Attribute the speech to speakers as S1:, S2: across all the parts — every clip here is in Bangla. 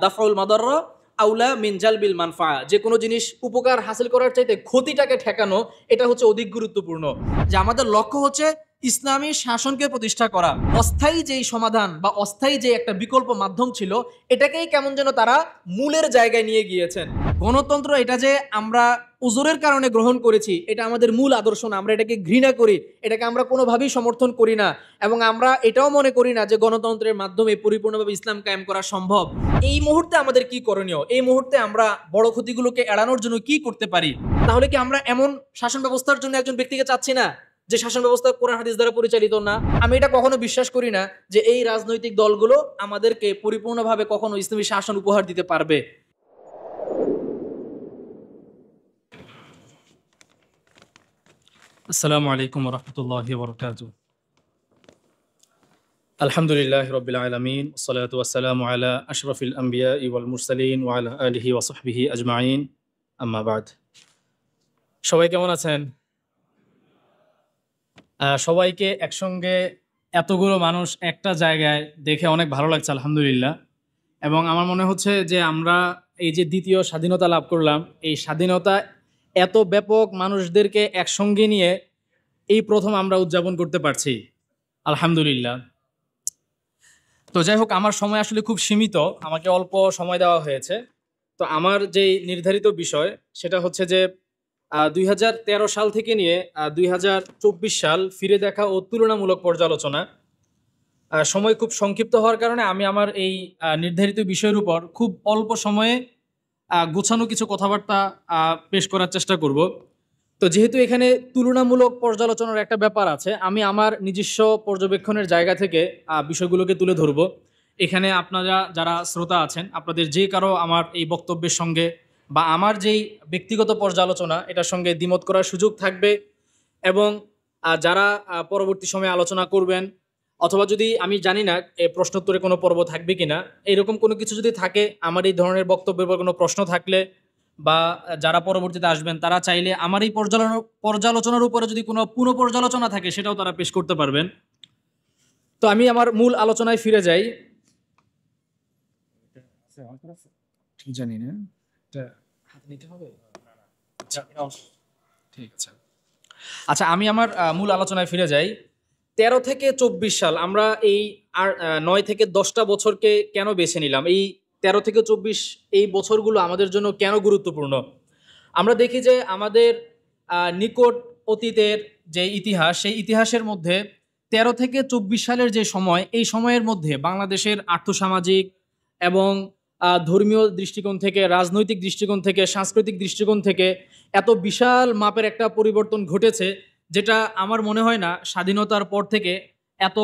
S1: দাফউল মাদাররা আউলা মিন জালবিল মানফা, যে কোনো জিনিস উপকার হাসিল করার চাইতে ক্ষতিটাকে ঠেকানো এটা হচ্ছে অধিক গুরুত্বপূর্ণ। যে আমাদের লক্ষ্য হচ্ছে ইসলামী শাসনকে প্রতিষ্ঠা করা। অস্থায়ী যেই সমাধান বা অস্থায়ী যে একটা বিকল্প মাধ্যম ছিল এটাকেই কেমন যেন তারা মূলের জায়গায় নিয়ে গিয়েছেন। গণতন্ত্র এটা যে আমরা উজুরের কারণে গ্রহণ করেছি এটা আমাদের মূল আদর্শ না, আমরা এটাকে ঘৃণা করি, এটাকে আমরা কোনোভাবেই সমর্থন করি না, এবং আমরা এটাও মনে করি না যে গণতন্ত্রের মাধ্যমে পরিপূর্ণভাবে ইসলাম কায়েম করা সম্ভব। এই মুহূর্তে আমাদের কি করণীয়, এই মুহূর্তে আমরা বড় ক্ষতিগুলোকে এড়ানোর জন্য কি করতে পারি? তাহলে কি আমরা এমন শাসন ব্যবস্থার জন্য একজন ব্যক্তিকে চাচ্ছি না যে শাসন ব্যবস্থা কোরআন হাদিস দ্বারা পরিচালিত না? আমি এটা কখনো বিশ্বাস করি না যে এই রাজনৈতিক দলগুলো আমাদেরকে পরিপূর্ণভাবে কখনো ইসলামী শাসন উপহার দিতে পারবে। আসসালামু আলাইকুম ওয়া রাহমাতুল্লাহি ওয়া বারাকাতুহু। আলহামদুলিল্লাহি রাব্বিল আলামিন, ওয়াসসালাতু ওয়াসসালামু আলা আশরাফিল আমবিয়াই ওয়াল মুরসালিন ওয়া আলা আলিহি ওয়া সাহবিহি আজমাইন, আম্মা বাদ। সবাই কেমন আছেন? সবাইকে একসঙ্গে এতগুলো মানুষ একটা জায়গায় দেখে অনেক ভালো লাগছে, আলহামদুলিল্লাহ। এবং আমার মনে হচ্ছে যে আমরা এই যে দ্বিতীয় স্বাধীনতা লাভ করলাম, এই স্বাধীনতা এত ব্যাপক মানুষদেরকে একসঙ্গে নিয়ে এই প্রথম আমরা উদযাপন করতে পারছি, আলহামদুলিল্লাহ। তো যাই হোক, আমার সময় আসলে খুব সীমিত, আমাকে অল্প সময় দেওয়া হয়েছে। তো আমার যেই নির্ধারিত বিষয় সেটা হচ্ছে যে 2013 সাল থেকে নিয়ে 2024 সাল ফিরে দেখা ও তুলনামূলক পর্যালোচনা। সময় খুব সংক্ষিপ্ত হওয়ার কারণে আমি আমার এই নির্ধারিত বিষয়ের উপর খুব অল্প সময়ে গোছানো কিছু কথাবার্তা পেশ করার চেষ্টা করব। তো যেহেতু এখানে তুলনামূলক পর্যালোচনার একটা ব্যাপার আছে, আমি আমার নিজস্ব পর্যবেক্ষণের জায়গা থেকে বিষয়গুলোকে তুলে ধরব। এখানে আপনারা যারা শ্রোতা আছেন, আপনাদের যে কারো আমার এই বক্তব্যের সঙ্গে বা আমার যেই ব্যক্তিগত পর্যালোচনা এটার সঙ্গে দ্বিমত করার সুযোগ থাকবে। এবং যারা পরবর্তী সময়ে আলোচনা করবেন, অথবা যদি আমি জানি না প্রশ্নোত্তরে কোনো পর্ব থাকবে কিনা, এরকম কোনো কিছু যদি থাকে, আমার এই ধরনের বক্তব্যের উপর কোনো প্রশ্ন থাকলে বা যারা পরবর্তীতে আসবেন তারা চাইলে আমার এই পর্যালোচনার উপরে যদি কোনো পুনঃপর্যালোচনা থাকে সেটাও তারা পেশ করতে পারবেন। তো আমি আমার মূল আলোচনায় ফিরে যাই। জানি না হাত নিতে হবে, ঠিক আছে। আচ্ছা, আমি আমার মূল আলোচনায় ফিরে যাই। 13 থেকে 24 সাল, আমরা এই 9 থেকে 10টা বছরকে কেন বেছে নিলাম? এই 13 থেকে 24 এই বছরগুলো আমাদের জন্য কেন গুরুত্বপূর্ণ? আমরা দেখি যে আমাদের নিকট অতীতের যে ইতিহাস, সেই ইতিহাসের মধ্যে 13 থেকে 24 সালের যে সময়, এই সময়ের মধ্যে বাংলাদেশের আর্থসামাজিক এবং ধর্মীয় দৃষ্টিকোণ থেকে, রাজনৈতিক দৃষ্টিকোণ থেকে, সাংস্কৃতিক দৃষ্টিকোণ থেকে এত বিশাল মাপের একটা পরিবর্তন ঘটেছে, যেটা আমার মনে হয় না স্বাধীনতার পর থেকে এত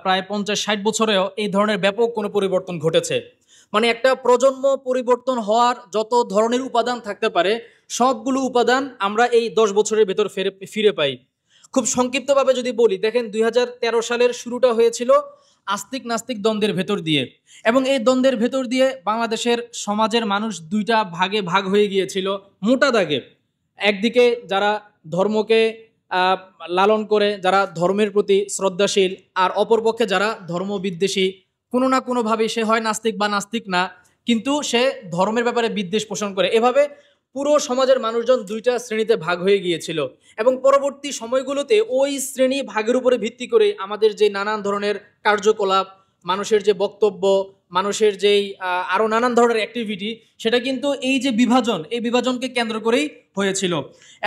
S1: প্রায় 50-60 বছরেও এই ধরনের ব্যাপক কোনো পরিবর্তন ঘটেছে। মানে একটা প্রজন্ম পরিবর্তন হওয়ার যত ধরনের উপাদান থাকতে পারে সবগুলো উপাদান আমরা এই 10 বছরের ভেতর ফিরে পাই। খুব সংক্ষিপ্তভাবে যদি বলি, দেখেন 2013 সালের শুরুটা হয়েছিল আস্তিক নাস্তিক দ্বন্দ্বের ভেতর দিয়ে, এবং এই দ্বন্দ্বের ভেতর দিয়ে বাংলাদেশের সমাজের মানুষ দুইটা ভাগে ভাগ হয়ে গিয়েছিল মোটা দাগে। একদিকে যারা ধর্মকে লালন করে, যারা ধর্মের প্রতি শ্রদ্ধাশীল, আর অপরপক্ষে যারা ধর্মবিদ্বেষী, কোনো না কোনোভাবে সে হয় নাস্তিক বা নাস্তিক না, কিন্তু সে ধর্মের ব্যাপারে বিদ্বেষ পোষণ করে। এভাবে পুরো সমাজের মানুষজন দুইটা শ্রেণীতে ভাগ হয়ে গিয়েছিল, এবং পরবর্তী সময়গুলোতে ওই শ্রেণী ভাগের উপরে ভিত্তি করে আমাদের যে নানান ধরনের কার্যকলাপ, মানুষের যে বক্তব্য, মানুষের যেই আরও নানান ধরনের অ্যাক্টিভিটি, সেটা কিন্তু এই যে বিভাজন, এই বিভাজনকে কেন্দ্র করেই হয়েছিল।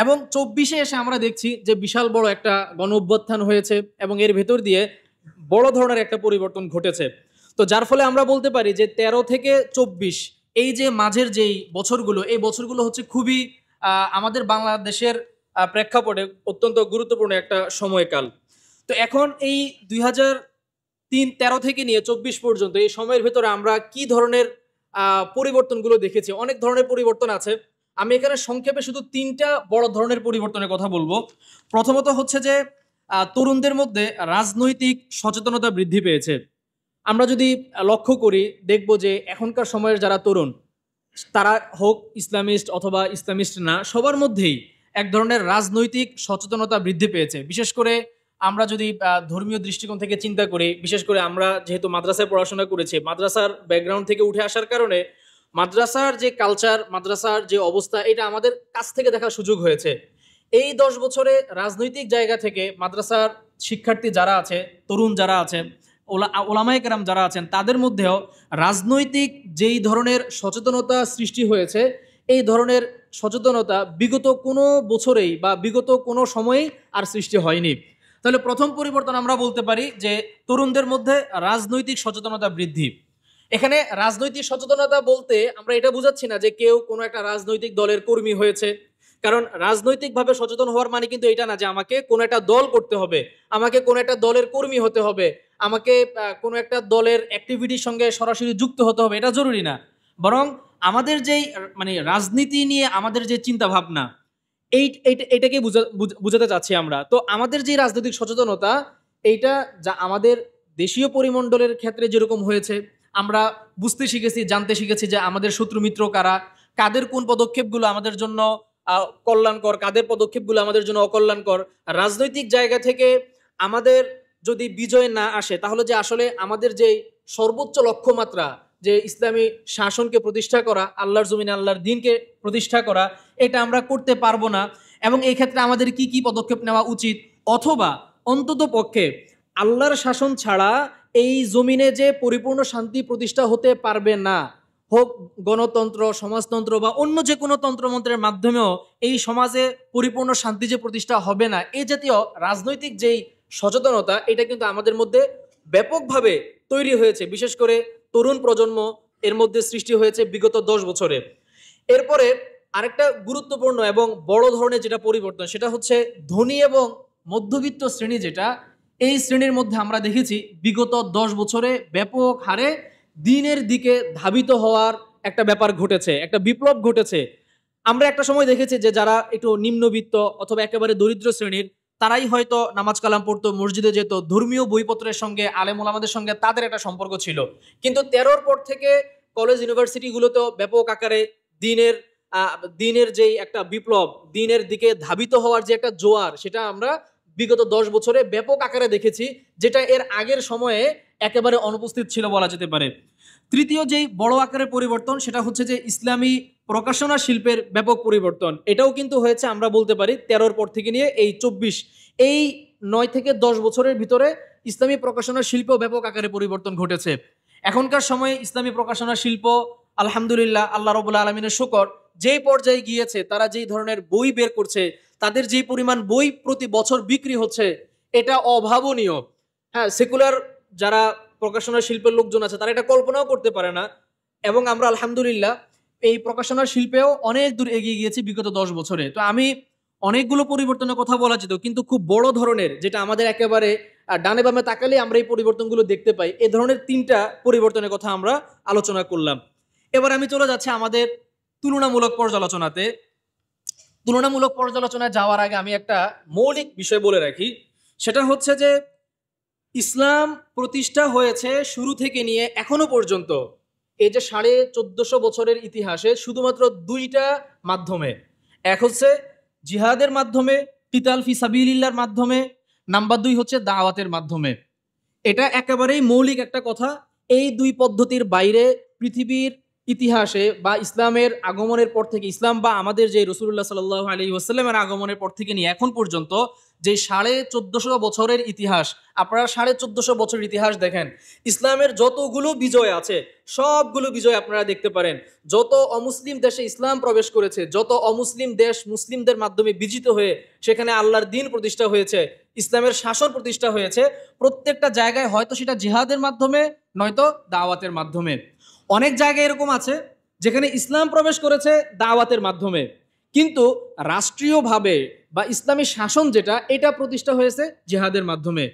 S1: এবং 24-এ এসে আমরা দেখছি যে বিশাল বড় একটা গণ অভ্যুত্থান হয়েছে, এবং এর ভেতর দিয়ে বড় ধরনের একটা পরিবর্তন ঘটেছে। তো যার ফলে আমরা বলতে পারি যে 13 থেকে 24 এই যে মাঝের যেই বছরগুলো, এই বছরগুলো হচ্ছে খুবই আমাদের বাংলাদেশের প্রেক্ষাপটে অত্যন্ত গুরুত্বপূর্ণ একটা সময়কাল। তো এখন এই 2013 থেকে নিয়ে 24 পর্যন্ত এই সময়ের ভেতরে আমরা কি ধরনের পরিবর্তনগুলো দেখেছি? অনেক ধরনের পরিবর্তন আছে। আমি এখানে সংক্ষেপে শুধু 3টা বড় ধরনের পরিবর্তনের কথা বলবো। প্রথমত হচ্ছে যে তরুণদের মধ্যে রাজনৈতিক সচেতনতা বৃদ্ধি পেয়েছে। আমরা যদি লক্ষ্য করি, দেখব যে এখনকার সময়ের যারা তরুণ, তারা হোক ইসলামিস্ট অথবা ইসলামিস্ট না, সবার মধ্যেই এক ধরনের রাজনৈতিক সচেতনতা বৃদ্ধি পেয়েছে। বিশেষ করে আমরা যদি ধর্মীয় দৃষ্টিকোণ থেকে চিন্তা করি, বিশেষ করে আমরা যেহেতু মাদ্রাসায় পড়াশোনা করেছি, মাদ্রাসার ব্যাকগ্রাউন্ড থেকে উঠে আসার কারণে মাদ্রাসার যে কালচার, মাদ্রাসার যে অবস্থা, এটা আমাদের কাছ থেকে দেখার সুযোগ হয়েছে। এই 10 বছরে রাজনৈতিক জায়গা থেকে মাদ্রাসার শিক্ষার্থী যারা আছে, তরুণ যারা আছে, ওলামায়ে কেরাম যারা আছেন, তাদের মধ্যেও রাজনৈতিক যেই ধরনের সচেতনতা সৃষ্টি হয়েছে, এই ধরনের সচেতনতা বিগত কোনো বছরেই বা বিগত কোনো সময়েই আর সৃষ্টি হয়নি। তাহলে প্রথম পরিবর্তন আমরা বলতে পারি যে তরুণদের মধ্যে রাজনৈতিক সচেতনতা বৃদ্ধি। এখানে রাজনৈতিক সচেতনতা বলতে আমরা এটা বুঝাচ্ছি না যে কেউ কোনো একটা রাজনৈতিক দলের কর্মী হয়েছে, কারণ রাজনৈতিকভাবে সচেতন হওয়ার মানে কিন্তু এটা না যে আমাকে কোনো একটা দল করতে হবে, আমাকে কোনো একটা দলের কর্মী হতে হবে, আমাকে কোনো একটা দলের অ্যাক্টিভিটির সঙ্গে সরাসরি যুক্ত হতে হবে, এটা জরুরি না। বরং আমাদের যেই মানে রাজনীতি নিয়ে আমাদের যে চিন্তা ভাবনা, এইটাকে বুঝাতে চাচ্ছি আমরা। তো আমাদের যে রাজনৈতিক সচেতনতা, এইটা যা আমাদের দেশীয় পরিমণ্ডলের ক্ষেত্রে যেরকম হয়েছে, আমরা বুঝতে শিখেছি, জানতে শিখেছি যে আমাদের শত্রু মিত্র কারা, কাদের কোন পদক্ষেপগুলো আমাদের জন্য কল্যাণকর, কাদের পদক্ষেপগুলো আমাদের জন্য অকল্যাণকর। রাজনৈতিক জায়গা থেকে আমাদের যদি বিজয় না আসে, তাহলে যে আসলে আমাদের যে সর্বোচ্চ লক্ষ্যমাত্রা, যে ইসলামী শাসনকে প্রতিষ্ঠা করা, আল্লাহর জমিনে আল্লাহর দ্বীনকে প্রতিষ্ঠা করা, এটা আমরা করতে পারবো না। এবং এই ক্ষেত্রে আমাদের কি কি পদক্ষেপ নেওয়া উচিত, অথবা অন্তত পক্ষে আল্লাহর শাসন ছাড়া এই জমিনে যে পরিপূর্ণ শান্তি প্রতিষ্ঠা হতে পারবে না, হোক গণতন্ত্র, সমাজতন্ত্র বা অন্য যে কোনো তন্ত্রমন্ত্রের মাধ্যমেও এই সমাজে পরিপূর্ণ শান্তি যে প্রতিষ্ঠা হবে না, এই জাতীয় রাজনৈতিক যেই সচেতনতা, এটা কিন্তু আমাদের মধ্যে ব্যাপকভাবে তৈরি হয়েছে। বিশেষ করে তরুণ প্রজন্ম এর মধ্যে সৃষ্টি হয়েছে বিগত 10 বছরে। এরপরে আরেকটা গুরুত্বপূর্ণ এবং বড় ধরনের যেটা পরিবর্তন, সেটা হচ্ছে ধনী এবং মধ্যবিত্ত শ্রেণী, যেটা এই শ্রেণীর মধ্যে আমরা দেখেছি বিগত 10 বছরে ব্যাপক হারে দিনের দিকে ধাবিত হওয়ার একটা ব্যাপার ঘটেছে, একটা বিপ্লব ঘটেছে। আমরা একটা সময় দেখেছি যে যারা একটু নিম্নবিত্ত অথবা একেবারে দরিদ্র শ্রেণীর, তারাই হয়তো নামাজ কালাম পড়তো, মসজিদে যেত, ধর্মীয় বইপত্রের সঙ্গে, আলেম ওলামাদের সঙ্গে তাদের একটা সম্পর্ক ছিল। কিন্তু 13-র পর থেকে কলেজ ইউনিভার্সিটিগুলোতেও ব্যাপক আকারে দিনের দিনের যেই একটা বিপ্লব, দিনের দিকে ধাবিত হওয়ার যে একটা জোয়ার, সেটা আমরা বিগত 10 বছরে ব্যাপক আকারে দেখেছি, যেটা এর আগের সময়ে একেবারে অনুপস্থিত ছিল বলা যেতে পারে। তৃতীয় যেই বড় আকারের পরিবর্তন, সেটা হচ্ছে যে ইসলামী প্রকাশনা শিল্পের ব্যাপক পরিবর্তন। এটাও কিন্তু হয়েছে আমরা বলতে পারি 13-র পর থেকে নিয়ে এই 24, এই 9 থেকে 10 বছরের ভিতরে ইসলামী প্রকাশনা শিল্প ব্যাপক আকারে পরিবর্তন ঘটেছে। এখনকার সময়ে ইসলামী প্রকাশনা শিল্প আলহামদুলিল্লাহ, আল্লাহ রাব্বুল আলামিনের শুকর, যেই পর্যায়ে গিয়েছে, তারা যেই ধরনের বই বের করছে, তাদের যেই পরিমাণ বই প্রতি বছর বিক্রি হচ্ছে, এটা অভাবনীয়। হ্যাঁ, সেকুলার যারা প্রকাশনা শিল্পের লোকজন আছে, তারা এটা কল্পনাও করতে পারে না। এবং আমরা আলহামদুলিল্লাহ এই প্রকাশনা শিল্পেও অনেক দূর এগিয়ে গিয়েছি বিগত 10 বছরে। তো আমি অনেকগুলো পরিবর্তনের কথা বলা যেত, কিন্তু খুব বড় ধরনের, যেটা আমাদের একেবারে ডানে বামে তাকালে আমরা এই পরিবর্তনগুলো দেখতে পাই, এ ধরনের 3টা পরিবর্তনের কথা আমরা আলোচনা করলাম। এবার আমি চলে যাচ্ছি আমাদের তুলনামূলক পর্যালোচনাতে। তুলনামূলক পর্যালোচনায় যাওয়ার আগে আমি একটা মৌলিক বিষয় বলে রাখি, সেটা হচ্ছে যে ইসলাম প্রতিষ্ঠা হয়েছে শুরু থেকে নিয়ে এখনো পর্যন্ত, এই যে 1450 বছরের ইতিহাসে, শুধুমাত্র 2টা মাধ্যমে। এক হচ্ছে জিহাদের মাধ্যমে, কিতাল ফি সাবিলিল্লাহর মাধ্যমে। নাম্বার 2 হচ্ছে দাওয়াতের মাধ্যমে। এটা একেবারেই মৌলিক একটা কথা। এই 2 পদ্ধতির বাইরে পৃথিবীর ইতিহাসে বা ইসলামের আগমনের পর থেকে, ইসলাম বা আমাদের যে রাসূলুল্লাহ সাল্লাল্লাহু আলাইহি ওয়াসাল্লামের আগমনের পর থেকে নিয়ে এখন পর্যন্ত যে 1450 বছরের ইতিহাস, আপনারা 1450 বছরের ইতিহাস দেখেন, ইসলামের যতগুলো বিজয় আছে সবগুলো বিজয় আপনারা দেখতে পারেন। যত অমুসলিম দেশে ইসলাম প্রবেশ করেছে, যত অমুসলিম দেশ মুসলিমদের মাধ্যমে বিজিত হয়ে সেখানে আল্লাহর দ্বীন প্রতিষ্ঠা হয়েছে, ইসলামের শাসন প্রতিষ্ঠা হয়েছে, প্রত্যেকটা জায়গায় হয়তো সেটা জিহাদের মাধ্যমে, নয়তো দাওয়াতের মাধ্যমে। অনেক জায়গায় এরকম আছে যেখানে ইসলাম প্রবেশ করেছে দাওয়াতের মাধ্যমে, কিন্তু রাষ্ট্রীয়ভাবে বা ইসলামী শাসন যেটা, এটা প্রতিষ্ঠা হয়েছে জিহাদের মাধ্যমে।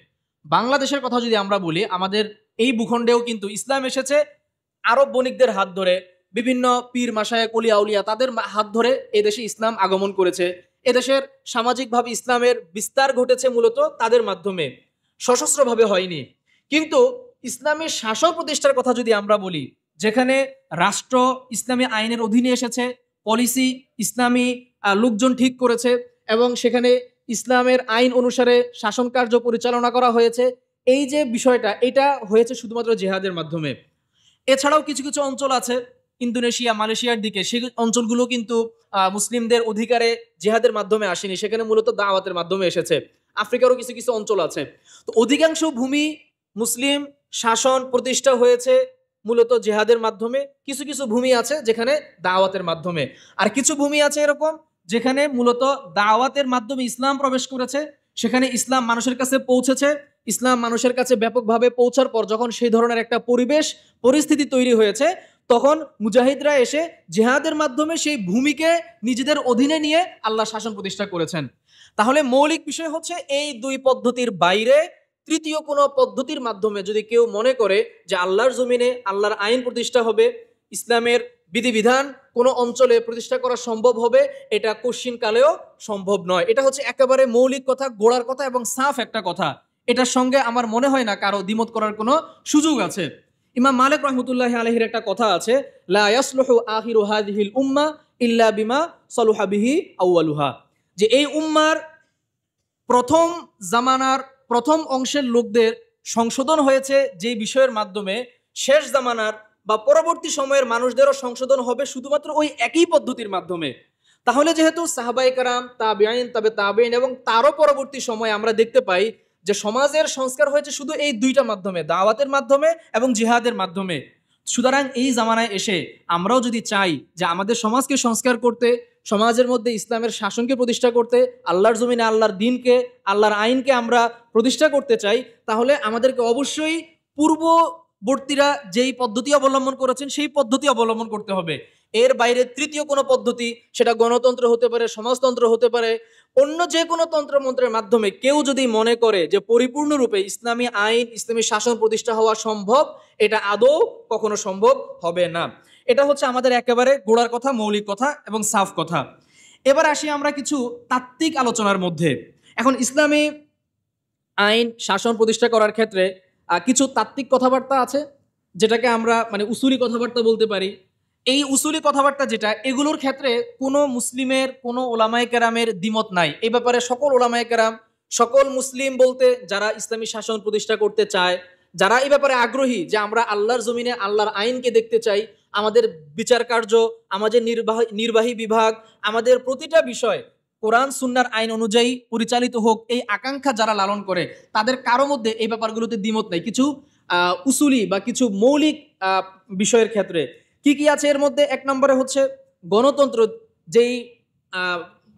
S1: বাংলাদেশের কথা যদি আমরা বলি, আমাদের এই ভূখণ্ডেও কিন্তু ইসলাম এসেছে আরব বণিকদের হাত ধরে, বিভিন্ন পীর মাশায়েখ ওলিয়া আউলিয়া তাদের হাত ধরে এদেশে ইসলাম আগমন করেছে। এদেশের সামাজিকভাবে ইসলামের বিস্তার ঘটেছে মূলত তাদের মাধ্যমে, সশস্ত্রভাবে হয়নি। কিন্তু ইসলামী শাসন প্রতিষ্ঠার কথা যদি আমরা বলি, যেখানে রাষ্ট্র ইসলামী আইনের অধীনে এসেছে, পলিসি ইসলামী লোকজন ঠিক করেছে, এবং সেখানে ইসলামের আইন অনুসারে শাসন কার্য পরিচালনা করা হয়েছে, এই যে বিষয়টা, এটা হয়েছে শুধুমাত্র জিহাদের মাধ্যমে। এছাড়াও কিছু কিছু অঞ্চল আছে ইন্দোনেশিয়া, মালয়েশিয়ার দিকে, সেই অঞ্চলগুলো কিন্তু মুসলিমদের অধিকারে জিহাদের মাধ্যমে আসেনি, সেখানে মূলত দাওয়াতের মাধ্যমে এসেছে। আফ্রিকারও কিছু কিছু অঞ্চল আছে। তো অধিকাংশ ভূমি মুসলিম শাসন প্রতিষ্ঠা হয়েছে মূলত জিহাদের মাধ্যমে। কিছু কিছু ভূমি আছে যেখানে দাওয়াতের মাধ্যমে, আর কিছু ভূমি আছে এরকম যেখানে মূলত দাওয়াতের মাধ্যমে ইসলাম প্রবেশ করেছে, সেখানে ইসলাম মানুষের কাছে পৌঁছেছে। ইসলাম মানুষের কাছে ব্যাপকভাবে পৌঁছার পর যখন সেই ধরনের একটা পরিস্থিতি তৈরি হয়েছে, তখন মুজাহিদরা এসে জিহাদের মাধ্যমে সেই ভূমিকে নিজেদের অধীনে নিয়ে আল্লাহ শাসন প্রতিষ্ঠা করেছেন। তাহলে মৌলিক বিষয় হচ্ছে এই দুই পদ্ধতির বাইরে তৃতীয় কোনো পদ্ধতির মাধ্যমে যদি কেউ মনে করে যে আল্লাহর জমিনে আল্লাহর আইন প্রতিষ্ঠা হবে, ইসলামের বিধিবিধান কোনো অঞ্চলে প্রতিষ্ঠা করা সম্ভব হবে, এটা কোশ্চিনকালেও সম্ভব নয়। এটা হচ্ছে একেবারে মৌলিক কথা, গোড়ার কথা এবং সাফ একটা কথা। এটার সঙ্গে আমার মনে হয় না কারো দ্বিমত করার কোনো সুযোগ আছে। ইমাম মালিক রহমতুল্লাহি আলাইহির একটা কথা আছে, লা ইয়াসলুহু আখিরু হাযিহিল উম্মাহ ইল্লা বিমা সালুহা বিহি আউয়ালুহা, যে এই উম্মার প্রথম জামানার প্রথম অংশের লোকদের সংশোধন হয়েছে যে বিষয়ের মাধ্যমে, শেষ জামানার বা পরবর্তী সময়ের মানুষদেরও সংশোধন হবে শুধুমাত্র ওই একই পদ্ধতির মাধ্যমে। তাহলে যেহেতু সাহাবায়ে কেরাম, তাবেঈন, তাবেঈন এবং তারও পরবর্তী সময়ে আমরা দেখতে পাই যে সমাজের সংস্কার হয়েছে শুধু এই দুইটা মাধ্যমে, দাওয়াতের মাধ্যমে এবং জিহাদের মাধ্যমে। সুতরাং এই জামানায় এসে আমরাও যদি চাই যে আমাদের সমাজকে সংস্কার করতে, সমাজের মধ্যে ইসলামের শাসনকে প্রতিষ্ঠা করতে, আল্লাহর জমিনে আল্লাহর দিনকে, আল্লাহর আইনকে আমরা প্রতিষ্ঠা করতে চাই, তাহলে আমাদেরকে অবশ্যই পূর্ববর্তীরা যেই পদ্ধতি অবলম্বন করেছেন সেই পদ্ধতি অবলম্বন করতে হবে। এর বাইরে তৃতীয় কোনো পদ্ধতি, সেটা গণতন্ত্র হতে পারে, সমাজতন্ত্র হতে পারে, অন্য যে কোনো তন্ত্রমন্ত্রের মাধ্যমে কেউ যদি মনে করে যে পরিপূর্ণরূপে ইসলামী আইন, ইসলামী শাসন প্রতিষ্ঠা হওয়া সম্ভব, এটা আদৌ কখনো সম্ভব হবে না। এটা হচ্ছে আমাদের একেবারে গোড়ার কথা, মৌলিক কথা এবং সাফ কথা। এবার আসি আমরা কিছু তাত্ত্বিক আলোচনার মধ্যে। এখন ইসলামী আইন শাসন প্রতিষ্ঠা করার ক্ষেত্রে কিছু তাত্ত্বিক কথাবার্তা আছে, যেটাকে আমরা মানে উসুলি কথাবার্তা বলতে পারি। এই উসুলি কথাবার্তা যেটা, এগুলোর ক্ষেত্রে কোনো মুসলিমের, কোনো ওলামায়ে কেরামের দ্বিমত নাই। এই ব্যাপারে সকল ওলামায়ে কেরাম, সকল মুসলিম বলতে যারা ইসলামী শাসন প্রতিষ্ঠা করতে চায়, যারা এই ব্যাপারে আগ্রহী যে আমরা আল্লাহর জমিনে আল্লাহর আইনকে দেখতে চাই, আমাদের বিচার কার্য, আমাদের নির্বাহী বিভাগ, আমাদের প্রতিটা বিষয় কোরআন সুন্নাহর আইন অনুযায়ী পরিচালিত হোক, এই আকাঙ্ক্ষা যারা লালন করে, তাদের কারো মধ্যে এই ব্যাপারগুলোতে দ্বিমত নাই। কিছু উসুলি বা কিছু মৌলিক বিষয়ের ক্ষেত্রে কি কি আছে এর মধ্যে? এক নম্বরে হচ্ছে গণতন্ত্র, যেই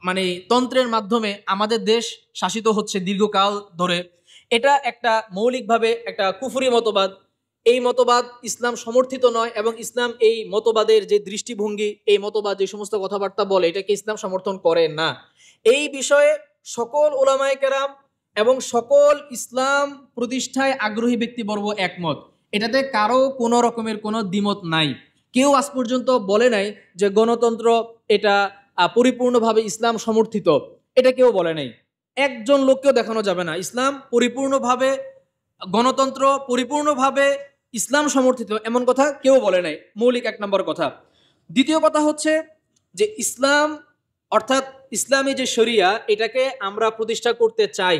S1: মানে তন্ত্রের মাধ্যমে আমাদের দেশ শাসিত হচ্ছে দীর্ঘকাল ধরে, এটা একটা মৌলিকভাবে একটা কুফরি মতবাদ। এই মতবাদ ইসলাম সমর্থিত নয়, এবং ইসলাম এই মতবাদের যে দৃষ্টিভঙ্গি, এই মতবাদ যে সমস্ত কথাবার্তা বলে, এটাকে ইসলাম সমর্থন করে না। এই বিষয়ে সকল ওলামায়ে কেরাম এবং সকল ইসলাম প্রতিষ্ঠায় আগ্রহী ব্যক্তিবর্গ একমত। এটাতে কারো কোনো রকমের কোনো দ্বিমত নাই। কেউ আজ পর্যন্ত বলে নাই যে গণতন্ত্র এটা পরিপূর্ণভাবে ইসলাম সমর্থিত, এটা কেউ বলে নাই। একজন লোককেও দেখানো যাবে না ইসলাম পরিপূর্ণভাবে, গণতন্ত্র পরিপূর্ণভাবে ইসলাম সমর্থিত, এমন কথা কেউ বলে নাই। মৌলিক এক নম্বর কথা। দ্বিতীয় কথা হচ্ছে যে ইসলাম অর্থাৎ ইসলামী যে শরিয়া, এটাকে আমরা প্রতিষ্ঠা করতে চাই।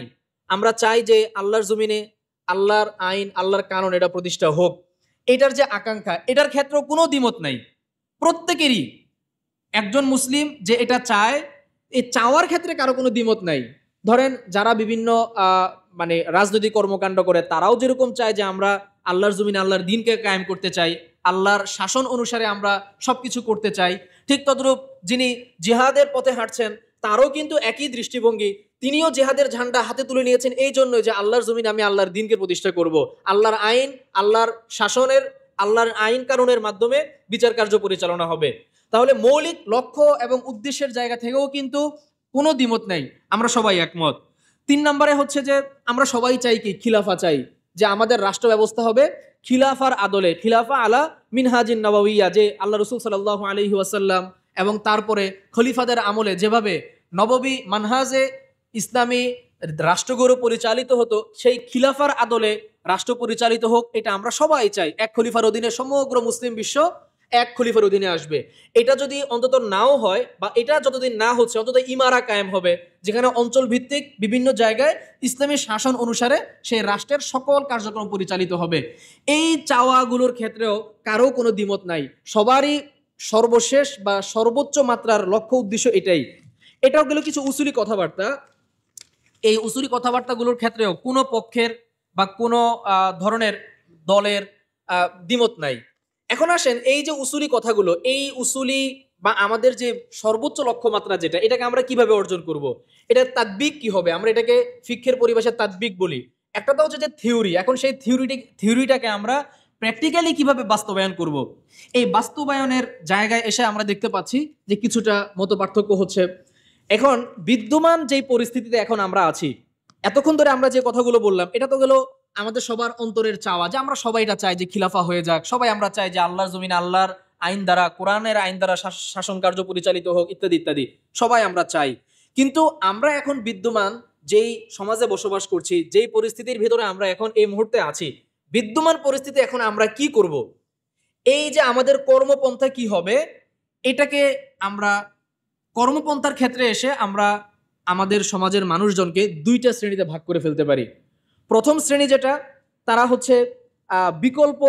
S1: আমরা চাই যে আল্লাহর জমিনে আল্লাহর আইন, আল্লাহর কানুন এটা প্রতিষ্ঠা হোক। এটার যে আকাঙ্ক্ষা, এটার ক্ষেত্রেও কোনো দ্বিমত নাই। প্রত্যেকেরই, একজন মুসলিম যে এটা চায়, এই চাওয়ার ক্ষেত্রে কারো কোনো দ্বিমত নাই। ধরেন যারা বিভিন্ন মানে রাজনৈতিক কর্মকাণ্ড করে, তারাও যেরকম চায় যে আমরা আল্লাহর জমিনে আল্লাহর দিনকে কায়েম করতে চাই, আল্লাহর শাসন অনুসারে আমরা সবকিছু করতে চাই, ঠিক তদ্রূপ যিনি জিহাদের পথে হাঁটছেন, তারও কিন্তু একই দৃষ্টিভঙ্গি। তিনিও জিহাদের ঝান্ডা হাতে তুলে নিয়েছেন এই জন্য যে আল্লাহর জমিনে আমি আল্লাহর দিনকে প্রতিষ্ঠা করব, আল্লাহর আইন, আল্লাহর শাসনের, আল্লাহর আইন কানুনের মাধ্যমে বিচার কার্য পরিচালনা হবে। তাহলে মৌলিক লক্ষ্য এবং উদ্দেশ্যের জায়গা থেকেও কিন্তু কোনো দ্বিমত নাই, আমরা সবাই একমত। 3 নম্বরে হচ্ছে যে আমরা সবাই চাই কি, খিলাফা চাই, যে আমাদের রাষ্ট্র ব্যবস্থা হবে খিলাফার আদলে, খিলাফা আলা মিনহাজিন নবওয়িয়া, যে আল্লাহ রাসূল সাল্লাল্লাহু আলাইহি ওয়াসাল্লাম এবং তারপরে খলিফাদের আমলে যেভাবে নববী মানহাজে ইসলামী রাষ্ট্রগুরু পরিচালিত হতো, সেই খিলাফার আদলে রাষ্ট্র পরিচালিত হোক, এটা আমরা সবাই চাই। এক খলিফার অধীনে সমগ্র মুসলিম বিশ্ব এক খলিফার অধীনে আসবে। এটা যদি অন্তত নাও হয় বা এটা যতদিন না হচ্ছে, অন্তত ইমারা কায়েম হবে, যেখানে অঞ্চল ভিত্তিক বিভিন্ন জায়গায় ইসলামী শাসন অনুসারে সেই রাষ্ট্রের সকল কার্যক্রম পরিচালিত হবে। এই চাওয়াগুলোর ক্ষেত্রেও কারো কোনো দ্বিমত নাই, সবারই সর্বশেষ বা সর্বোচ্চ মাত্রার লক্ষ্য উদ্দেশ্য এটাই। এটাও গেল কিছু উসুলি কথাবার্তা। এই উসুলি কথাবার্তাগুলোর ক্ষেত্রেও কোনো পক্ষের বা কোনো ধরনের দলের দ্বিমত নাই। এখন আসেন এই যে উসুলি কথাগুলো, এই উসুলি বা আমাদের যে সর্বোচ্চ লক্ষ্যমাত্রা যেটা, এটাকে আমরা কিভাবে অর্জন করব, এটা তাদবিক কি হবে, আমরা এটাকে ফিকহের পরিভাষায় তাদবিক বলি। একটা তো হচ্ছে যে থিওরি, এখন সেই থিওরিটাকে আমরা প্র্যাকটিক্যালি কিভাবে বাস্তবায়ন করব, এই বাস্তবায়নের জায়গায় এসে আমরা দেখতে পাচ্ছি যে কিছুটা মত পার্থক্য হচ্ছে। এখন বিদ্যমান যেই পরিস্থিতিতে এখন আমরা আছি, এতক্ষণ ধরে আমরা যে কথাগুলো বললাম, এটা তো গেল আমাদের সবার অন্তরের চাওয়া, যে আমরা সবাই এটা চাই যে খিলাফা হয়ে যাক, সবাই আমরা চাই যে আল্লাহর জমিনে আল্লাহর আইন দ্বারা, কোরআনের আইন দ্বারা শাসন কার্য পরিচালিত হোক, ইত্যাদি ইত্যাদি, সবাই আমরা চাই। কিন্তু আমরা এখন বিদ্যমান যেই সমাজে বসবাস করছি, যেই পরিস্থিতির ভিতরে আমরা এখন এই মুহূর্তে আছি, বিদ্যমান পরিস্থিতি এখন আমরা কি করব, এই যে আমাদের কর্মপন্থা কি হবে, এটাকে আমরা কর্মপন্থার ক্ষেত্রে এসে আমরা আমাদের সমাজের মানুষজনকে দুইটা শ্রেণীতে ভাগ করে ফেলতে পারি। প্রথম শ্রেণী যেটা, তারা হচ্ছে বিকল্প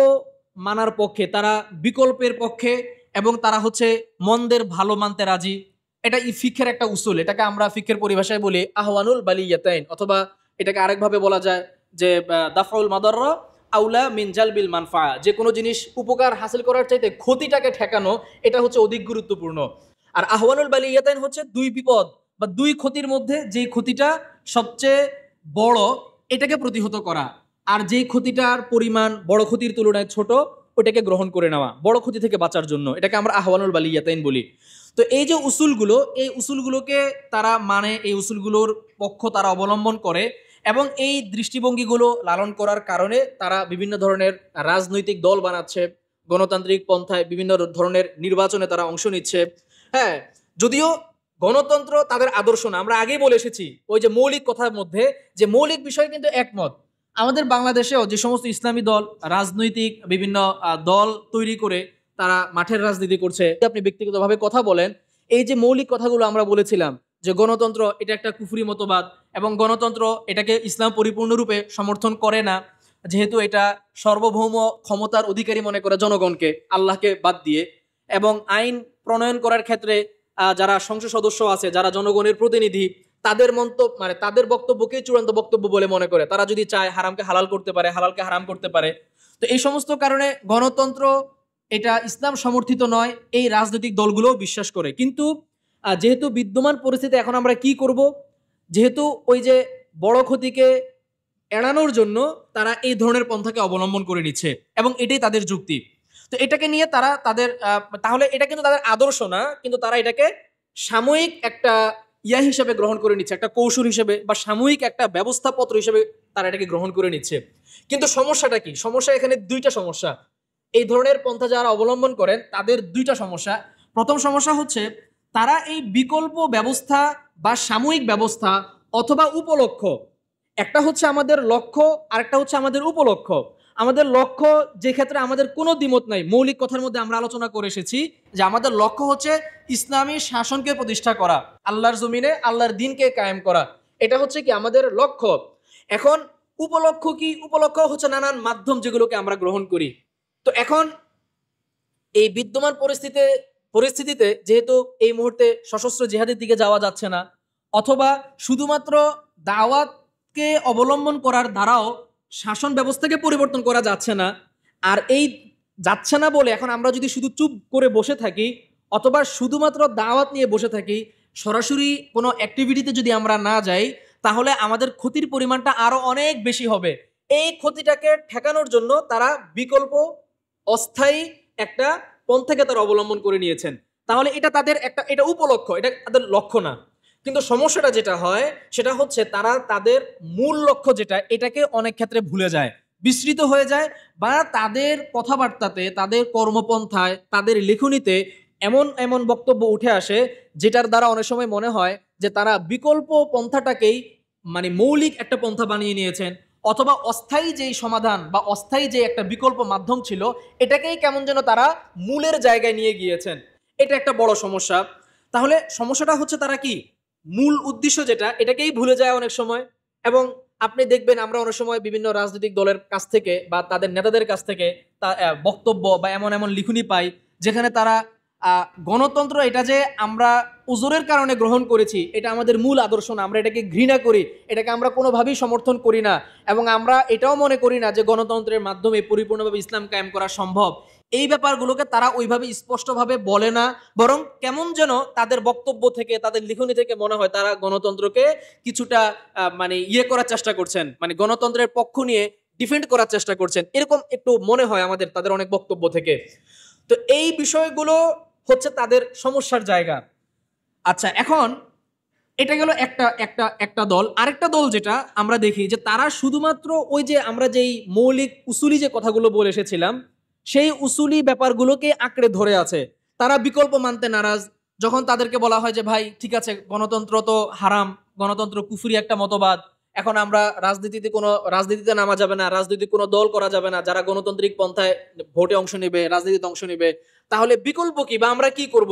S1: মানার পক্ষে, তারা বিকল্পের পক্ষে, এবং তারা হচ্ছে মন্দের ভালো মানতে রাজি। এটা ফিকহের একটা উসুল, এটাকে আমরা ফিকহের পরিভাষায় বলি আহওয়ানুল বালিয়াতাইন, অথবা এটাকে আরেকভাবে বলা যায় যে দাফাউল মাদাররা আউলা মিন জালবিল মানফা, যে কোনো জিনিস উপকার হাসিল করার চাইতে ক্ষতিটাকে ঠেকানো, এটা হচ্ছে অধিক গুরুত্বপূর্ণ। আর আহওয়ানুল বালিয়াতাইন হচ্ছে দুই বিপদ বা দুই ক্ষতির মধ্যে যেই ক্ষতিটা সবচেয়ে বড়, এটাকে প্রতিহত করা, আর যেই ক্ষতিটার পরিমাণ বড় ক্ষতির তুলনায় ছোট, ওটাকে গ্রহণ করে নেওয়া বড় ক্ষতি থেকে বাঁচার জন্য, এটাকে আমরা আহওয়ানুল বালিয়াতাইন বলি। তো এই যে উসুলগুলো, এই উসুলগুলোকে তারা মানে, এই উসুলগুলোর পক্ষ তারা অবলম্বন করে, এবং এই দৃষ্টিভঙ্গিগুলো লালন করার কারণে তারা বিভিন্ন ধরনের রাজনৈতিক দল বানাচ্ছে, গণতান্ত্রিক পন্থায় বিভিন্ন ধরনের নির্বাচনে তারা অংশ নিচ্ছে। হ্যাঁ, যদিও গণতন্ত্র তাদের আদর্শ না, আমরা আগেই বলে এসেছি ওই যে মৌলিক কথার মধ্যে, যে মৌলিক বিষয় কিন্তু একমত। আমাদের বাংলাদেশেও যে সমস্ত ইসলামী দল রাজনৈতিক বিভিন্ন দল তৈরি করে তারা মাঠের রাজনীতি করছে, আপনি ব্যক্তিগতভাবে কথা বলেন, এই যে মৌলিক কথাগুলো আমরা বলেছিলাম যে গণতন্ত্র এটা একটা কুফরি মতবাদ, এবং গণতন্ত্র এটাকে ইসলাম পরিপূর্ণরূপে সমর্থন করে না, যেহেতু এটা সার্বভৌম ক্ষমতার অধিকারী মনে করে জনগণকে, আল্লাহকে বাদ দিয়ে, এবং আইন প্রণয়ন করার ক্ষেত্রে যারা সংসদ সদস্য আছে, যারা জনগণের প্রতিনিধি, তাদের মন্তব্য মানে তাদের বক্তব্যকেই চূড়ান্ত বক্তব্য বলে মনে করে, তারা যদি চায় হারামকে হালাল করতে পারে, হালালকে হারাম করতে পারে। তো এই সমস্ত কারণে গণতন্ত্র এটা ইসলাম সমর্থিত নয়, এই রাজনৈতিক দলগুলোও বিশ্বাস করে। কিন্তু যেহেতু বিদ্যমান পরিস্থিতি, এখন আমরা কি করব, যেহেতু ওই যে বড় ক্ষতিকে এড়ানোর জন্য তারা এই ধরনের পন্থাকে অবলম্বন করে নিচ্ছে, এবং এটাই তাদের যুক্তি। তো এটাকে নিয়ে তারা তাদের তাহলে এটা কিন্তু তাদের আদর্শ না, কিন্তু তারা এটাকে সাময়িক একটা হিসেবে গ্রহণ করে নিচ্ছে, একটা কৌশল হিসেবে বা সাময়িক একটা ব্যবস্থাপত্র হিসেবে তারা এটাকে গ্রহণ করে নিচ্ছে। কিন্তু সমস্যাটা কি? সমস্যা এখানে দুইটা সমস্যা। এই ধরনের পন্থা যারা অবলম্বন করেন তাদের দুইটা সমস্যা। প্রথম সমস্যা হচ্ছে তারা এই বিকল্প ব্যবস্থা বা সাময়িক ব্যবস্থা অথবা উপলক্ষ্য, একটা হচ্ছে আমাদের লক্ষ্য, আরেকটা হচ্ছে আমাদের উপলক্ষ্য। আমাদের লক্ষ্য, যে ক্ষেত্রে আমাদের কোনো দ্বিমত নাই, মৌলিক কথার মধ্যে আমরা আলোচনা করে এসেছি যে আমাদের লক্ষ্য হচ্ছে ইসলামী শাসনকে প্রতিষ্ঠা করা, আল্লাহর জমিনে আল্লাহর দ্বীনকে কায়েম করা, এটা হচ্ছে কি আমাদের লক্ষ্য। এখন উপলক্ষ্য কি? উপলক্ষ্য হচ্ছে নানান মাধ্যম যেগুলোকে আমরা গ্রহণ করি। তো এখন এই বিদ্যমান পরিস্থিতিতে যেহেতু এই মুহূর্তে সশস্ত্র জিহাদের দিকে যাওয়া যাচ্ছে না, অথবা শুধুমাত্র দাওয়াতকে অবলম্বন করার দ্বারাও শাসন ব্যবস্থাকে পরিবর্তন করা যাচ্ছে না, আর এই যাচ্ছে না বলে এখন আমরা যদি শুধু চুপ করে বসে থাকি, অথবা শুধুমাত্র দাওয়াত নিয়ে বসে থাকি, সরাসরি কোনো অ্যাক্টিভিটিতে যদি আমরা না যাই, তাহলে আমাদের ক্ষতির পরিমাণটা আরো অনেক বেশি হবে। এই ক্ষতিটাকে ঠেকানোর জন্য তারা বিকল্প অস্থায়ী একটা পন্থাকে তারা অবলম্বন করে নিয়েছেন। তাহলে এটা তাদের একটা, এটা উপলক্ষ্য, এটা তাদের লক্ষ্য না। কিন্তু সমস্যাটা যেটা হয় সেটা হচ্ছে তারা তাদের মূল লক্ষ্য যেটা, এটাকে অনেক ক্ষেত্রে ভুলে যায়, বিস্মৃত হয়ে যায়, বা তাদের কথাবার্তাতে, তাদের কর্মপন্থায়, তাদের লেখনীতে এমন এমন বক্তব্য উঠে আসে যেটার দ্বারা অনেক সময় মনে হয় যে তারা বিকল্প পন্থাটাকেই মানে মৌলিক একটা পন্থা বানিয়ে নিয়েছেন, অথবা অস্থায়ী যেই সমাধান বা অস্থায়ী যে একটা বিকল্প মাধ্যম ছিল, এটাকেই কেমন যেন তারা মূলের জায়গায় নিয়ে গিয়েছেন। এটা একটা বড় সমস্যা। তাহলে সমস্যাটা হচ্ছে তারা কি মূল উদ্দেশ্য যেটা, এটাকেই ভুলে যায় অনেক সময়। এবং আপনি দেখবেন আমরা অনেক সময় বিভিন্ন রাজনৈতিক দলের কাছ থেকে বা তাদের নেতাদের কাছ থেকে বক্তব্য বা এমন এমন লিখনি পাই যেখানে তারা গণতন্ত্র এটা যে আমরা উজুরের কারণে গ্রহণ করেছি, এটা আমাদের মূল আদর্শ না, আমরা এটাকে ঘৃণা করি, এটাকে আমরা কোনোভাবেই সমর্থন করি না, এবং আমরা এটাও মনে করি না যে গণতন্ত্রের মাধ্যমে পরিপূর্ণভাবে ইসলাম কায়েম করা সম্ভব। এই ব্যাপারগুলোকে তারা ওইভাবে স্পষ্টভাবে বলে না, বরং কেমন যেন তাদের বক্তব্য থেকে তাদের লিখনি থেকে মনে হয় তারা গণতন্ত্রকে কিছুটা মানে করার চেষ্টা করছেন, মানে গণতন্ত্রের পক্ষ নিয়ে ডিফেন্ড করার চেষ্টা করছেন, এরকম একটু মনে হয় আমাদের তাদের অনেক বক্তব্য থেকে। তো এই বিষয়গুলো হচ্ছে তাদের সমস্যার জায়গা। আচ্ছা, এখন এটা গেল একটা একটা একটা দল। আরেকটা দল যেটা আমরা দেখি যে তারা শুধুমাত্র ওই যে আমরা যেই মৌলিক উসুলি যে কথাগুলো বলে এসেছিলাম সেই উসুলি ব্যাপারগুলোকে আঁকড়ে ধরে আছে। তারা বিকল্প মানতে নারাজ। যখন তাদেরকে বলা হয় যে ভাই ঠিক আছে গণতন্ত্র তো হারাম, গণতন্ত্র কুফরি একটা মতবাদ, এখন আমরা রাজনীতিতে নামা যাবে না, রাজনৈতিক কোনো দল করা যাবে না যারা গণতান্ত্রিক পন্থায় ভোটে অংশ নেবে, রাজনীতিতে অংশ নেবে, তাহলে বিকল্প কি বা আমরা কি করব?